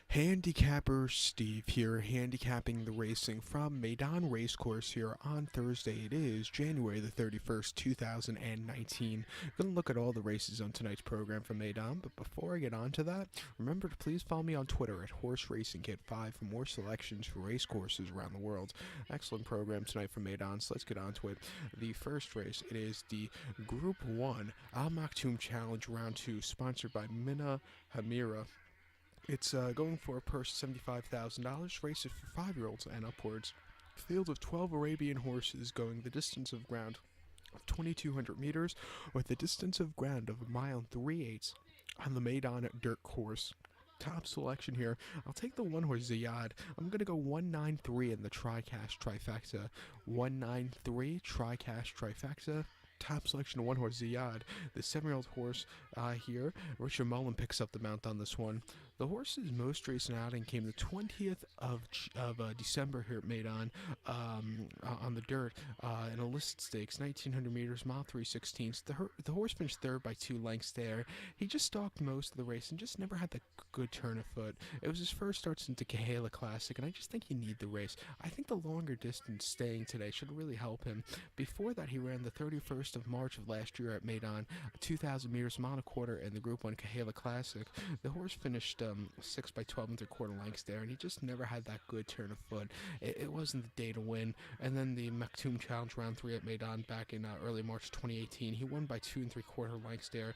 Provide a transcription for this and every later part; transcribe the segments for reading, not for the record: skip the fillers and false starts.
Handicapper Steve here, handicapping the racing from Meydan Racecourse here on Thursday. It is January the 31st, 2019. Gonna look at all the races on tonight's program from Meydan, but before I get on to that, remember to please follow me on Twitter at Horse Racing Kid 5 for more selections for race courses around the world. Excellent program tonight from Meydan, so let's get on to it. The first race, it is the Group 1 Al Maktoum Challenge Round 2, sponsored by Mina Hamira. It's going for a purse of $75,000. Races for 5-year-olds and upwards. Field of 12 Arabian horses going the distance of ground of 2,200 meters, with the distance of ground of a mile and 3/8 on the Meydan dirt course. Top selection here. I'll take the one horse Ziyad. I'm gonna go 193 in the Tri-Cash Trifecta. 193 Tri-Cash Trifecta. Top selection of one horse Ziyad, the 7-year-old horse here. Richard Mullen picks up the mount on this one. The horse's most recent outing came the 20th of December here at Meydan on the dirt in a listed stakes, 1900 meters, mile 3/16. The horse finished third by 2 lengths there. He just stalked most of the race and just never had that good turn of foot. It was his first start since the Guineas Classic, and I just think he needs the race. I think the longer distance staying today should really help him. Before that, he ran the 31st of March of last year at Meydan, 2,000 meters, mile and a quarter in the Group 1 Guineas Classic. The horse finished 6 by 12 and 3/4 lengths there, and he just never had that good turn of foot. It wasn't the day to win. And then the Maktoum Challenge Round 3 at Meydan back in early March 2018, he won by 2 and 3/4 lengths there.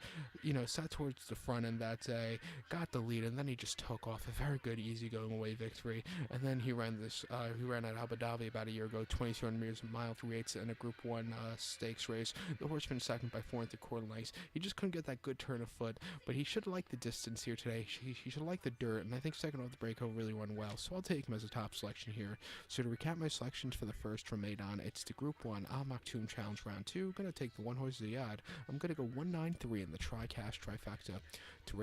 Sat towards the front end that day, got the lead, and then he just took off a very good, easy going away victory. And then he ran at Abu Dhabi about a year ago, 2,200 meters, mile 3/8 in a Group 1 stakes race. The horse finished second by 4 and 3/4 lengths. He just couldn't get that good turn of foot, but he should like the distance here today. He should like the dirt, and I think second off the break he'll really run well, so I'll take him as a top selection here. So to recap my selections for the first from Meydan, it's the Group 1 Al Maktoum Challenge Round 2. Gonna take the one horse Ziyad. I'm gonna go 193 in the Tri-Cash Trifecta. To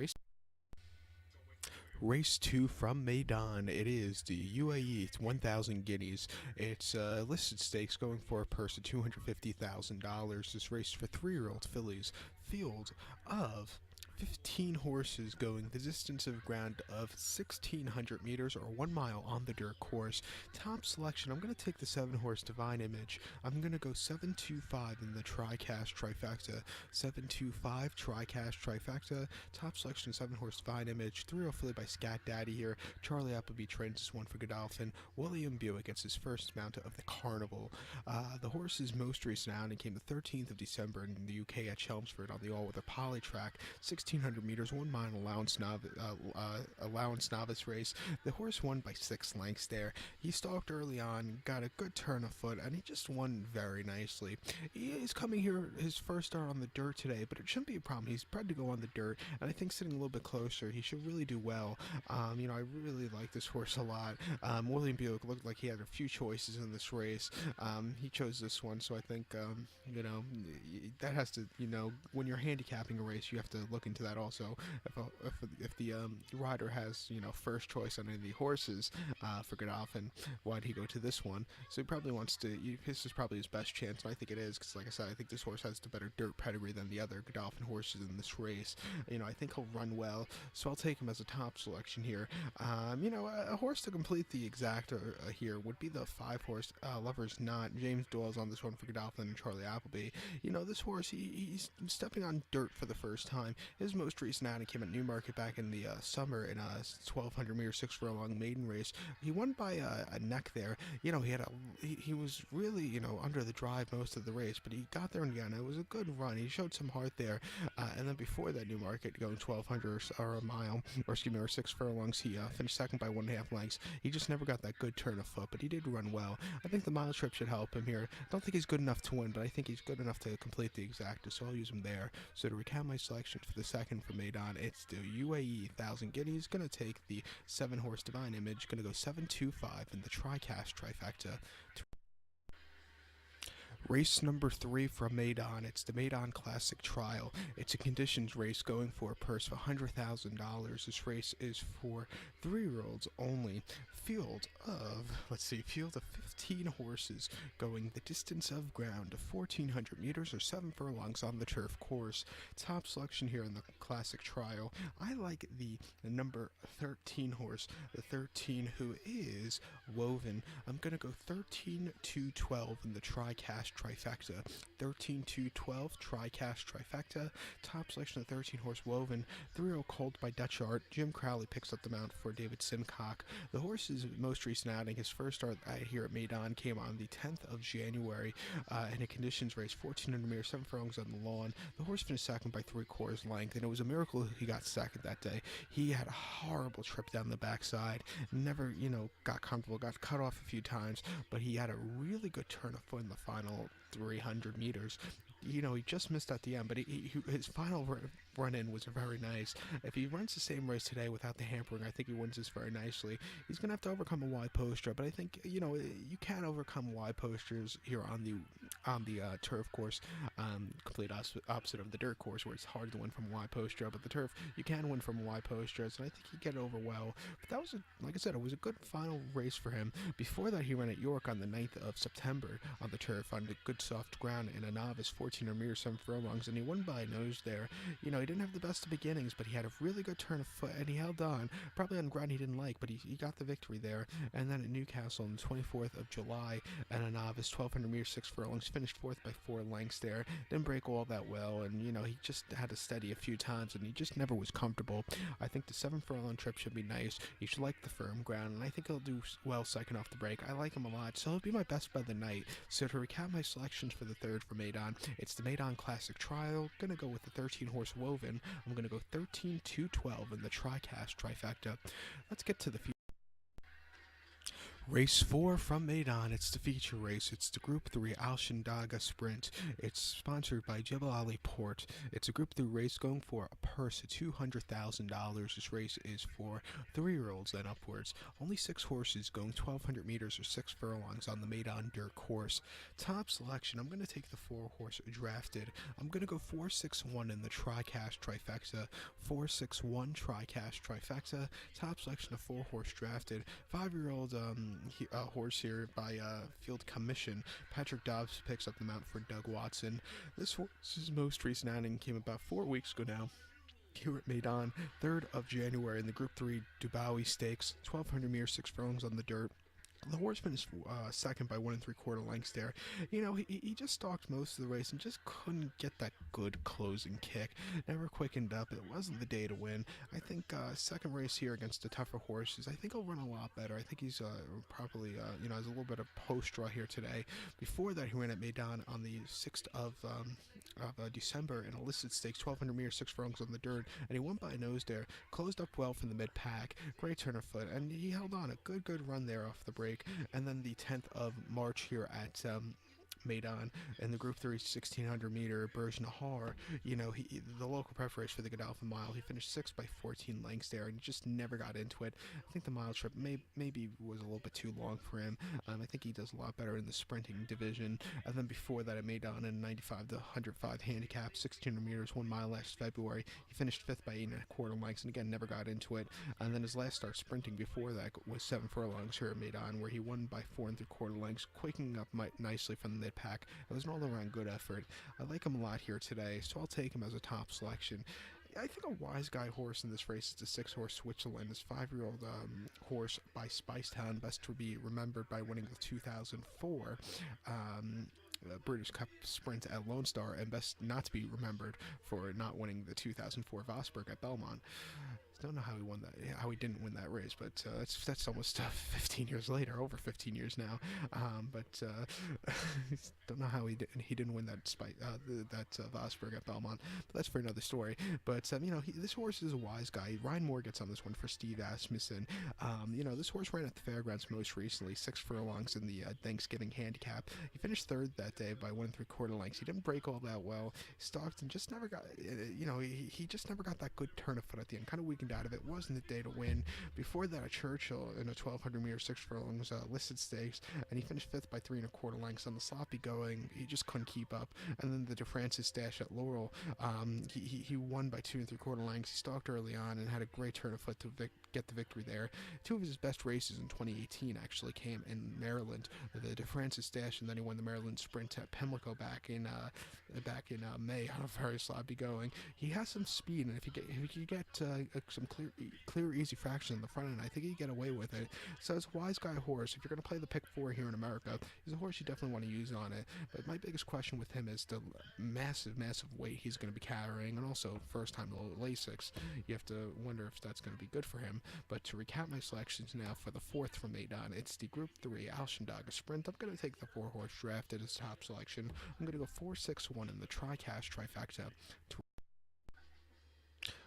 Race 2 from Meydan, it is the UAE, it's 1,000 guineas. It's listed stakes going for a purse of $250,000. This race for 3-year-old fillies. Field of 15 horses going the distance of ground of 1,600 meters or 1 mile on the dirt course. Top selection, I'm going to take the 7-horse Divine Image. I'm going to go 725 in the Tri-Cash Trifecta. 725 Tri-Cash Trifecta. Top selection, 7-horse Divine Image. 3-year-old filly by Scat Daddy here. Charlie Appleby trains this one for Godolphin. William Buick gets his first mount of the Carnival. The horse's most recent outing came the 13th of December in the UK at Chelmsford on the all-weather poly track. 1,600 meters, 1 mile allowance novice race. The horse won by 6 lengths there. He stalked early on, got a good turn of foot, and he just won very nicely. He is coming here his first start on the dirt today, but it shouldn't be a problem. He's bred to go on the dirt, and I think sitting a little bit closer, he should really do well. I really like this horse a lot. William Buick looked like he had a few choices in this race. He chose this one, so I think, that has to, when you're handicapping a race, you have to look into that also. If the rider has first choice on any of the horses for Godolphin, why'd he go to this one? So he probably wants to. This is probably his best chance, and I think it is because, like I said, I think this horse has the better dirt pedigree than the other Godolphin horses in this race. I think he'll run well, so I'll take him as a top selection here. A horse to complete the exacta here would be the 5-horse Lover's Knot. James Doyle's on this one for Godolphin and Charlie Appleby. This horse, he's stepping on dirt for the first time. His most recent outing came at Newmarket back in the summer in a 1,200 meter 6-furlong maiden race. He won by a neck there. He was really under the drive most of the race, but he got there in the end. It was a good run. He showed some heart there, and then before that Newmarket going 1,200 or a mile, or 6 furlongs, he finished second by 1.5 lengths. He just never got that good turn of foot, but he did run well. I think the mile trip should help him here. I don't think he's good enough to win, but I think he's good enough to complete the exacta, so I'll use him there. So to recap my selections for the second from Meydan, it's the UAE 1,000 guineas. Gonna take the 7-horse Divine Image. Gonna go 725 in the Tri-Cash Trifecta. Race number 3 from Meydan. It's the Meydan Classic Trial. It's a conditions race going for a purse of $100,000. This race is for 3-year-olds only. Field of 15 horses going the distance of ground of 1,400 meters or 7 furlongs on the turf course. Top selection here in the Classic Trial. I like the number 13 horse, the 13 who is Woven. I'm going to go 13-2-12 in the TriCash trifecta. 13-2-12 TriCash trifecta. Top selection of 13 horse Woven. 3-year-old colt by Dutch Art. Jim Crowley picks up the mount for David Simcock. The horse's most recent outing, his first start here at Meydan, came on the 10th of January in a conditions race, 1,400 meters, 7 furlongs on the lawn. The horse finished second by 3/4 length, and it was a miracle he got second that day. He had a horrible trip down the backside, never, got comfortable, got cut off a few times, but he had a really good turn of foot in the final 300 meters. He just missed at the end, but his final run-in was very nice. If he runs the same race today without the hampering, I think he wins this very nicely. He's going to have to overcome a wide poster, but I think, you can overcome wide posters here on the turf course, complete opposite of the dirt course, where it's hard to win from a wide poster, but the turf, you can win from a wide poster, and I think he get it over well. But that was, like I said, it was a good final race for him. Before that, he ran at York on the 9th of September on the turf, on the good soft ground in a novice 1,400 meters, 7 furlongs, and he won by a nose there. He didn't have the best of beginnings, but he had a really good turn of foot, and he held on, probably on ground he didn't like, but he got the victory there. And then at Newcastle on the 24th of July, and a novice 1,200 meters, 6 furlongs, finished fourth by 4 lengths there. Didn't break all that well, and he just had to steady a few times, and he just never was comfortable. I think the 7 furlong trip should be nice. He should like the firm ground, and I think he'll do well second off the break. I like him a lot, so he'll be my best bet of the night. So to recap my selections for the third for Meydan, it's the Meydan Classic Trial. Gonna go with the 13 horse Woven. I'm gonna go 13-2-12 in the TriCash trifecta. Let's get to the Race 4 from Meydan. It's the feature race. It's the Group 3 Shindagha Sprint. It's sponsored by Jebel Ali Port. It's a Group 3 race going for a purse of $200,000. This race is for 3-year-olds and upwards. Only 6 horses going 1,200 meters or 6 furlongs on the Meydan dirt course. Top selection, I'm going to take the 4-horse drafted. I'm going to go 4-6-1 in the TriCash trifecta. 4-6-1 TriCash trifecta. Top selection of 4-horse drafted. 5-year-old horse here by Field Commission. Patrick Dobbs picks up the mount for Doug Watson. This horse's most recent outing came about 4 weeks ago now, here at Meydan, 3rd of January in the Group 3 Dubawi Stakes, 1,200 meters, 6 furlongs on the dirt. The horse finished second by 1 3/4 lengths there. He just stalked most of the race and just couldn't get that good closing kick. Never quickened up. It wasn't the day to win. I think second race here against the tougher horses, I think he'll run a lot better. I think he's probably, has a little bit of post draw here today. Before that, he ran at Meydan on the 6th of December in a listed stakes, 1,200 meters, 6 furlongs on the dirt, and he won by a nose there. Closed up well from the mid-pack. Great turn of foot, and he held on. A good run there off the break. And then the 10th of March here at Meydan in the Group 3 1,600 meter Berge-Nahar, the local prep race for the Godolphin Mile, he finished 6th by 14 lengths there, and he just never got into it. I think the mile trip maybe was a little bit too long for him. I think he does a lot better in the sprinting division. And then before that, at Meydan in 95 to 105 handicap, 1,600 meters, 1 mile last February, he finished 5th by 8 1/4 lengths, and again never got into it. And then his last start sprinting before that was 7 furlongs here at Meydan, where he won by 4 3/4 lengths, quaking up nicely from the mid-pack. It was an all-around good effort. I like him a lot here today, so I'll take him as a top selection. I think a wise guy horse in this race is the 6-horse Switzerland. This 5-year-old horse by Spicetown, best to be remembered by winning the 2004 British Cup Sprint at Lone Star, and best not to be remembered for not winning the 2004 Vosburg at Belmont. Don't know how he won that, how he didn't win that race, but that's almost 15 years later, over 15 years now. Don't know how he didn't win that Vosburg at Belmont, but that's for another story. But this horse is a wise guy. Ryan Moore gets on this one for Steve Asmussen. This horse ran at the fairgrounds most recently, 6 furlongs in the Thanksgiving handicap. He finished 3rd that day by 1 3/4 lengths. He didn't break all that well. Stalked and just never got, he just never got that good turn of foot at the end. Kind of weakened squeamed out of it. Wasn't the day to win. Before that, at Churchill in a 1200 meter 6 furlongs listed stakes, and he finished fifth by 3 1/4 lengths on the sloppy going. He just couldn't keep up. And then the DeFrancis dash at Laurel, he won by 2 3/4 lengths. He stalked early on and had a great turn of foot to get the victory there. Two of his best races in 2018 actually came in Maryland, the DeFrancis dash, and then he won the Maryland Sprint at Pimlico back in May on a very sloppy going. He has some speed, and if you get some clear, easy fraction in the front end, I think he can get away with it. So it's a wise guy horse. If you're going to play the pick 4 here in America, he's a horse you definitely want to use on it. But my biggest question with him is the massive weight he's going to be carrying, and also first time Lasix. You have to wonder if that's going to be good for him. But to recap my selections now for the 4th from Meydan, it's the Group 3 Shindagha Sprint. I'm going to take the 4-horse drafted as top selection. I'm going to go 4-6-1 in the tricast trifecta.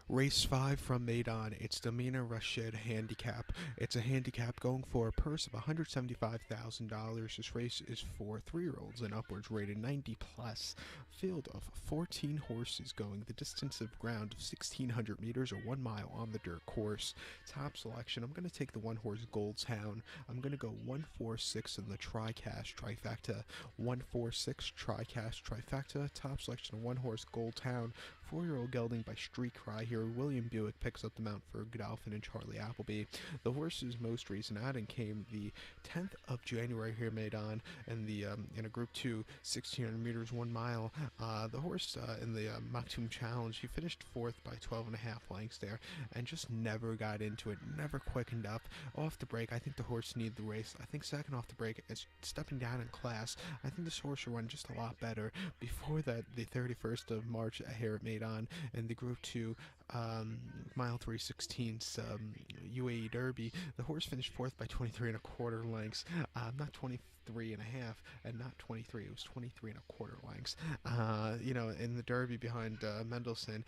Race 5 from Meydan, it's the Meydan Racecourse Handicap. It's a handicap going for a purse of $175,000. This race is for 3-year-olds and upwards, rated 90 plus. Field of 14 horses going the distance of ground of 1,600 meters or 1 mile on the dirt course. Top selection, I'm going to take the 1-horse Goldtown. I'm going to go 1-4-6 in the tricast trifecta. 1-4-6 tricast trifecta. Top selection, 1-horse Goldtown. 4-year-old gelding by Street Cry here. William Buick picks up the mount for Godolphin and Charlie Appleby. The horse's most recent outing came the 10th of January here in Meydan in a Group 2, 1,600 meters, 1 mile. The horse in the Maktoum Challenge, he finished 4th by 12.5 lengths there, and just never got into it, never quickened up. Off the break, I think the horse needed the race. I think second off the break, is stepping down in class. I think this horse will run just a lot better. Before that, the 31st of March here at Meydan in the Group 2 mile 3/16 UAE Derby, the horse finished 4th by 23 1/4 lengths, not 23.5 and not 23, it was 23 1/4 lengths. In the Derby behind Mendelssohn,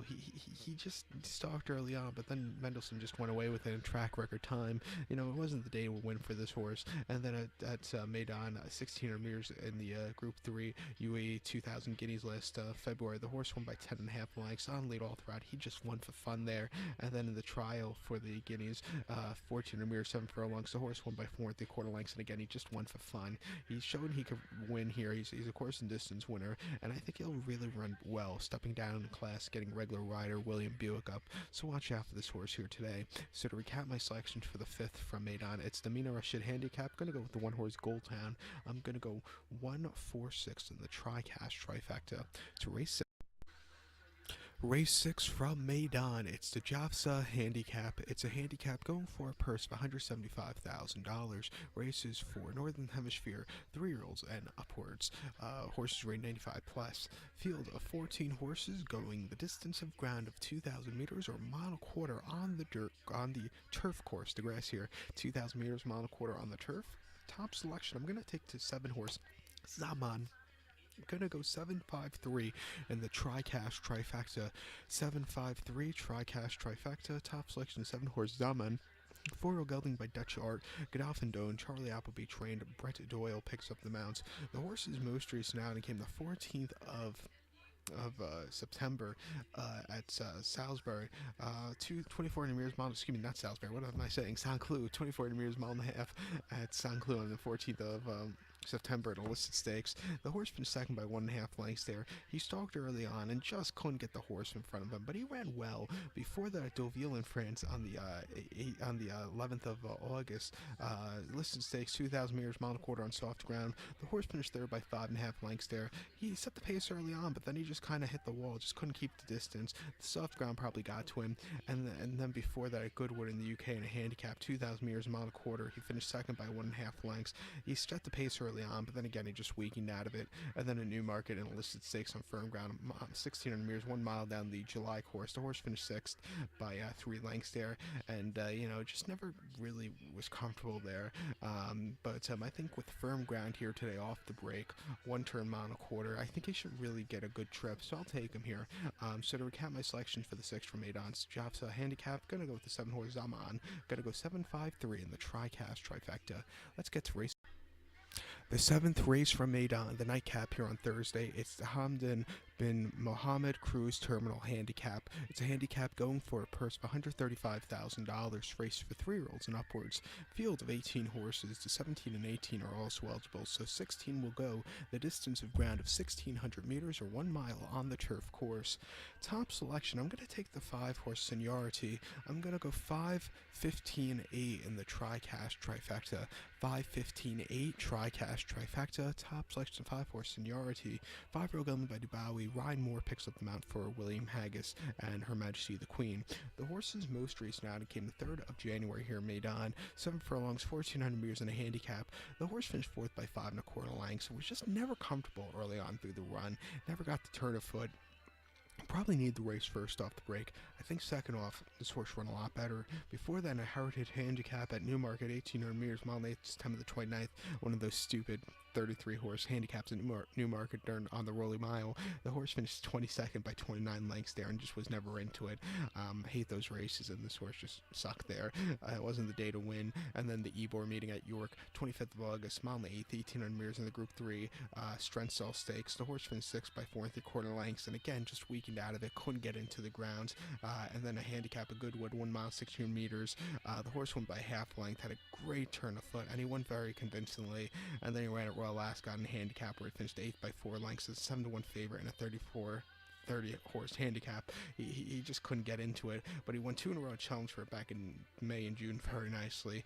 he just stalked early on, but then Mendelssohn just went away with it in track record time. It wasn't the day to win for this horse. And then at Meydan, 1,600 meters in the Group 3 UAE 2000 Guineas last February, the horse won by 10.5 lengths on lead all throughout. He just won for fun there. And then in the trial for the Guineas, 1,400 meters, 7 furlongs, the horse won by 4 3/4 lengths, and again, he just won for fun. He showed he could win here. He's a course and distance winner, and I think he'll really run well, stepping down in class, getting regular rider William Buick up. So watch out for this horse here today. So to recap my selections for the 5th from Meydan, it's the Meydan Racecourse Handicap. Going to go with the 1-horse Goldtown. I'm going to go 1-4-6 in the tricast trifecta. To Race 6 from Meydan, it's the Jafsa Handicap. It's a handicap going for a purse of $175,000. Races for Northern Hemisphere 3-year-olds and upwards. Horses rated 95 plus. Field of 14 horses going the distance of ground of 2,000 meters or 1.25 on the turf course, the grass here. 2,000 meters, 1.25 on the turf. Top selection, I'm going to take to 7-horse Zaman. I'm going to go 7-5-3 in the tricast trifecta. 7-5-3 tricast trifecta. Top selection, 7-horse Zaman. 4-year-old gelding by Dutch Art. Godolphin Doan, Charlie Appleby trained. Brett Doyle picks up the mounts. The horse's most recent outing came the 14th of September at Salisbury. 2,400 meters mile, excuse me, not Salisbury, what am I saying? Saint Cloud, 2,400 meters mile and a half at Saint Cloud on the 14th of September at illicit stakes. The horse finished second by 1.5 lengths there. He stalked early on and just couldn't get the horse in front of him, but he ran well. Before that, at Deauville in France on the 11th of August, illicit stakes, 2,000 meters, 1.25 on soft ground. The horse finished third by 5.5 lengths there. He set the pace early on, but then he just kind of hit the wall, just couldn't keep the distance. The soft ground probably got to him. And then before that, at Goodwood in the UK in a handicap, 2,000 meters, 1.25, he finished second by 1.5 lengths. He set the pace early on, but then again, he just weakened out of it. And then a Newmarket and illicit stakes on firm ground, 1,600 meters, 1 mile down the July course. The horse finished sixth by 3 lengths there, and just never really was comfortable there. But I think with firm ground here today off the break, 1 turn, 1.25, I think he should really get a good trip, so I'll take him here. So to recap my selections for the 6th from Meydan's Jafsa Handicap, gonna go with the 7-horse Zaman, gonna go 7-5-3 in the tricast trifecta. Let's get to race. The 7th race from Meydan, the nightcap here on Thursday, it's the Hamdan been Mohammed Cruz Terminal Handicap. It's a handicap going for a purse of $135,000, raced for 3-year-olds and upwards. Field of 18 horses, the 17 and 18 are also eligible, so 16 will go the distance of ground of 1,600 meters or 1 mile on the turf course. Top selection, I'm going to take the 5-horse Seniority. I'm going to go 5, 15, 8 in the tri-cash trifecta. 5, 15, 8 tri-cash trifecta. Top selection, 5-horse Seniority. 5-year-old Gelman by Dubawi. Ryan Moore picks up the mount for William Haggis and Her Majesty the Queen. The horse's most recent outing came the 3rd of January here in Meydan. 7 furlongs, 1,400 meters in a handicap. The horse finished 4th by 5 1/4 lengths, so was just never comfortable early on through the run. Never got the turn of foot. Probably need the race first off the break. I think second off, this horse run a lot better. Before then, a Heritage Handicap at Newmarket, 1,800 meters, mile 8th, September the 29th. One of those stupid 33-horse handicaps at Newmarket during on the Rolly Mile. The horse finished 22nd by 29 lengths there and just was never into it. Hate those races, and this horse just sucked there. It wasn't the day to win. And then the Ebor meeting at York, 25th of August, mile 8th, 1,800 meters in the Group 3 Strength Cell Stakes. The horse finished 6th by 4 1/4 lengths, and again, just weakened out of it, couldn't get into the ground. And then a handicap, a Goodwood, 1 mile, 16 meters. The horse won by half length, had a great turn of foot, and he won very convincingly. And then he ran at Royal Ascot in a handicap where he finished 8th by 4 lengths, as a 7-1 favorite in a 30-horse handicap. He just couldn't get into it, but he won 2 in a row at Chelmsford back in May and June very nicely.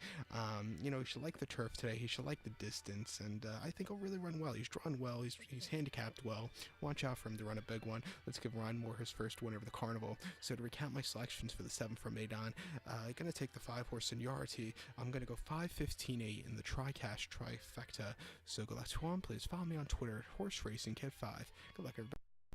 He should like the turf today. He should like the distance, and I think he'll really run well. He's drawn well. He's handicapped well. Watch out for him to run a big one. Let's give Ryan Moore his first win over the Carnival. So to recount my selections for the 7 from Meydan, I'm going to take the 5-horse Seniority. I'm going to go 5, 15, 8 in the tri-cash trifecta. So go, that's who I'm. Please follow me on Twitter at Horse Racing Kid 5. Good luck, everybody.